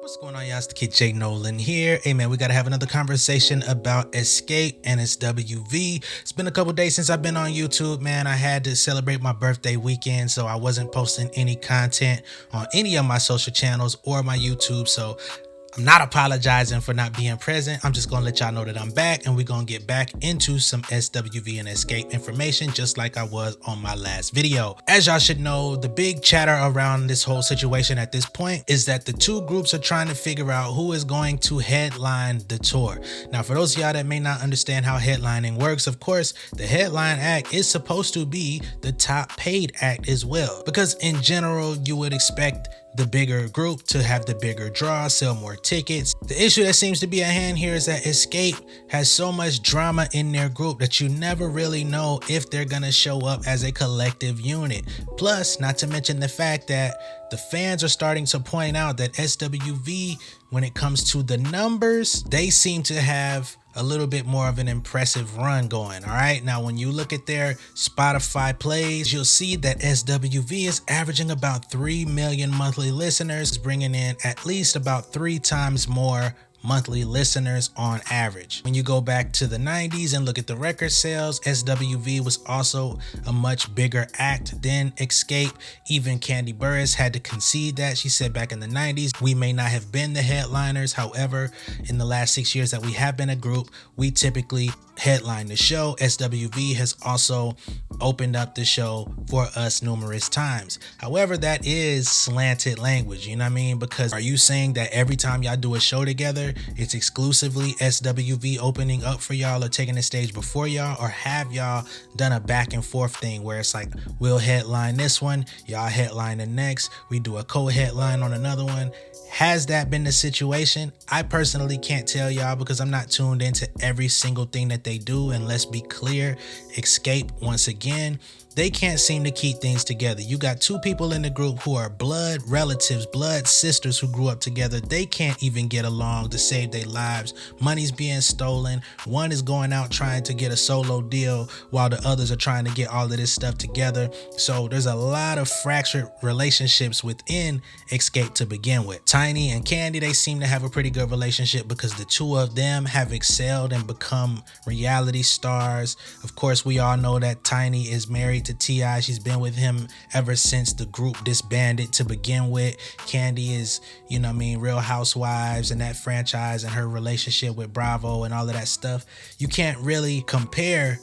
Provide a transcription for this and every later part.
What's going on, y'all? It's the kid Jay Nolan here. Hey man, we gotta have another conversation about Xscape and SWV. It's been a couple days since I've been on YouTube, man. I had to celebrate my birthday weekend, so I wasn't posting any content on any of my social channels or my YouTube. So I'm not apologizing for not being present. I'm just gonna let y'all know that I'm back, and we're gonna get back into some SWV and Xscape information, just like I was on my last video. As y'all should know, the big chatter around this whole situation at this point is that the two groups are trying to figure out who is going to headline the tour. Now, for those of y'all that may not understand how headlining works, of course, the headline act is supposed to be the top paid act as well, because in general, you would expect the bigger group to have the bigger draw, sell more tickets. The issue that seems to be at hand here is that Xscape has so much drama in their group that you never really know if they're gonna show up as a collective unit. Plus, not to mention the fact that the fans are starting to point out that SWV, when it comes to the numbers, they seem to have a little bit more of an impressive run going. All right, now when you look at their Spotify plays, you'll see that SWV is averaging about 3 million monthly listeners, bringing in at least about 3 times more monthly listeners on average. When you go back to the 90s and look at the record sales, SWV was also a much bigger act than Xscape. Even Kandi Burruss had to concede that. She said back in the 90s, we may not have been the headliners. However, in the last 6 years that we have been a group, we typically headline the show. SWV has also opened up the show for us numerous times. However, that is slanted language, you know what I mean? Because are you saying that every time y'all do a show together, it's exclusively SWV opening up for y'all or taking the stage before y'all? Or have y'all done a back and forth thing where it's like, we'll headline this one, y'all headline the next, we do a co-headline on another one? Has that been the situation? I personally can't tell y'all because I'm not tuned into every single thing that they do. And let's be clear, Xscape, once again, they can't seem to keep things together. You got two people in the group who are blood relatives, blood sisters who grew up together. They can't even get along to save their lives. Money's being stolen. One is going out trying to get a solo deal while the others are trying to get all of this stuff together. So there's a lot of fractured relationships within Xscape to begin with. Tiny and Kandi, they seem to have a pretty good relationship because the two of them have excelled and become reality stars. Of course, we all know that Tiny is married to T.I. She's been with him ever since the group disbanded to begin with. Kandi is, you know what I mean, Real Housewives and that franchise and her relationship with Bravo and all of that stuff. You can't really compare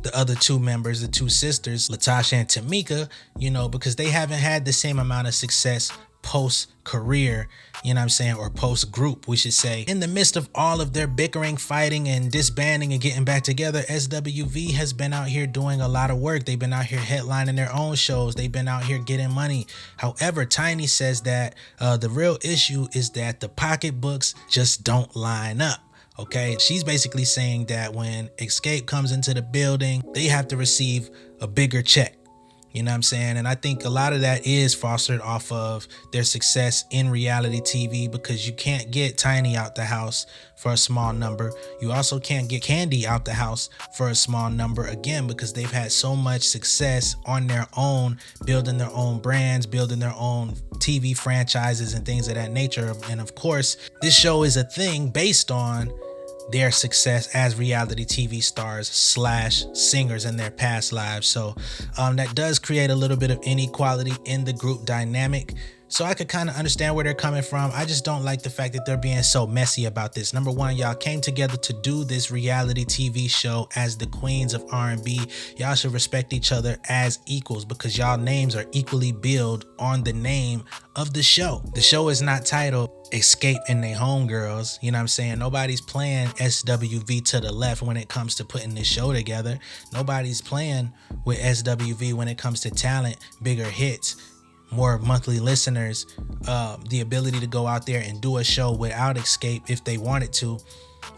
the other two members, the two sisters, Latasha and Tamika, you know, because they haven't had the same amount of success post-career, you know what I'm saying, or post-group, we should say. In the midst of all of their bickering, fighting, and disbanding and getting back together, SWV has been out here doing a lot of work. They've been out here headlining their own shows. They've been out here getting money. However, Tiny says that the real issue is that the pocketbooks just don't line up. Okay, she's basically saying that when Xscape comes into the building, they have to receive a bigger check. You know what I'm saying? And I think a lot of that is fostered off of their success in reality TV, because you can't get Tiny out the house for a small number. You also can't get Kandi out the house for a small number, again, because they've had so much success on their own, building their own brands, building their own TV franchises and things of that nature. And of course, this show is a thing based on their success as reality TV stars / singers in their past lives. So that does create a little bit of inequality in the group dynamic. So I could kind of understand where they're coming from. I just don't like the fact that they're being so messy about this. Number one, y'all came together to do this reality TV show as the queens of R&B. Y'all should respect each other as equals, because y'all names are equally billed on the name of the show. The show is not titled Xscape and they Homegirls. You know what I'm saying? Nobody's playing SWV to the left when it comes to putting this show together. Nobody's playing with SWV when it comes to talent, bigger hits, more monthly listeners, the ability to go out there and do a show without Xscape if they wanted to.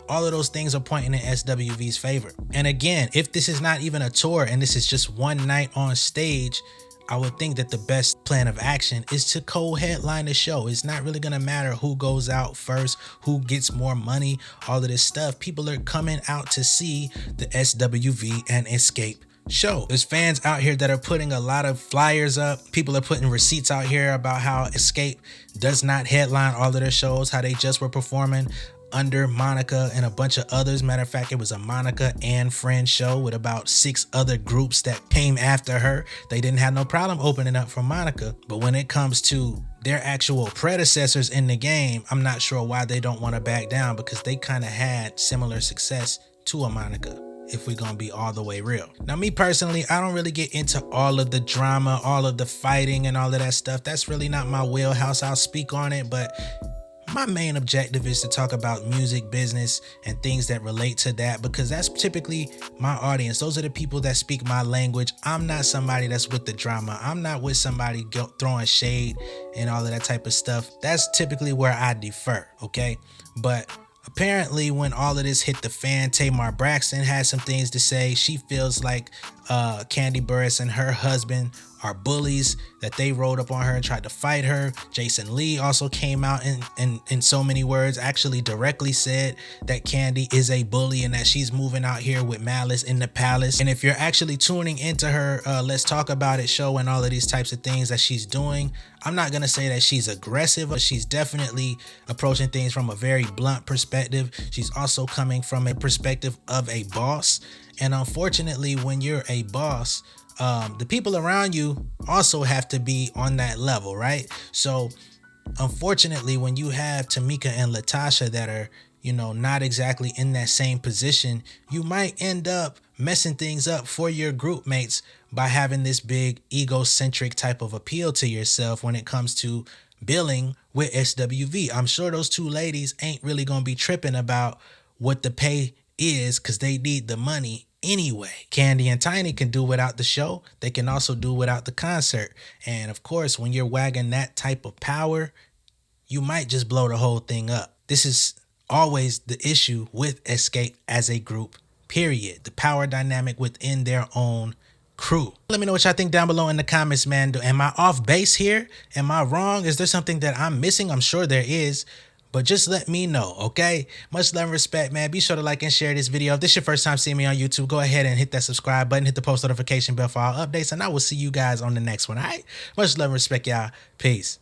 All of those things are pointing in SWV's favor. And again, if this is not even a tour and this is just one night on stage, I would think that the best plan of action is to co-headline the show. It's not really gonna matter who goes out first, who gets more money, all of this stuff. People are coming out to see the SWV and Xscape Show. There's fans out here that are putting a lot of flyers up. People are putting receipts out here about how Xscape does not headline all of their shows, how they just were performing under Monica and a bunch of others. Matter of fact, it was a Monica and Friends show with about 6 other groups that came after her. They didn't have no problem opening up for Monica, but when it comes to their actual predecessors in the game, I'm not sure why they don't want to back down, because they kind of had similar success to a Monica, if we're gonna be all the way real. Now, me personally, I don't really get into all of the drama, all of the fighting and all of that stuff. That's really not my wheelhouse. I'll speak on it, but my main objective is to talk about music business and things that relate to that, because that's typically my audience. Those are the people that speak my language. I'm not somebody that's with the drama. I'm not with somebody throwing shade and all of that type of stuff. That's typically where I defer, okay? But apparently when all of this hit the fan, Tamar Braxton had some things to say. She feels like Kandi Burruss and her husband are bullies, that they rode up on her and tried to fight her. Jason Lee also came out in so many words, actually directly said that Kandi is a bully and that she's moving out here with malice in the palace. And if you're actually tuning into her Let's Talk About It show and all of these types of things that she's doing, I'm not gonna say that she's aggressive, but she's definitely approaching things from a very blunt perspective. She's also coming from a perspective of a boss. And unfortunately, when you're a boss, the people around you also have to be on that level, right? So unfortunately, when you have Tamika and Latasha that are, you know, not exactly in that same position, you might end up messing things up for your group mates by having this big egocentric type of appeal to yourself when it comes to billing with SWV. I'm sure those two ladies ain't really gonna be tripping about what the pay is, because they need the money anyway. Kandi and Tiny can do without the show. They can also do without the concert. And of course, when you're wagging that type of power, you might just blow the whole thing up. This is always the issue with Xscape as a group, period. The power dynamic within their own crew. Let me know what y'all think down below in the comments, man. Am I off base here? Am I wrong? Is there something that I'm missing? I'm sure there is. But just let me know, okay? Much love and respect, man. Be sure to like and share this video. If this is your first time seeing me on YouTube, go ahead and hit that subscribe button, hit the post notification bell for all updates, and I will see you guys on the next one, all right? Much love and respect, y'all. Peace.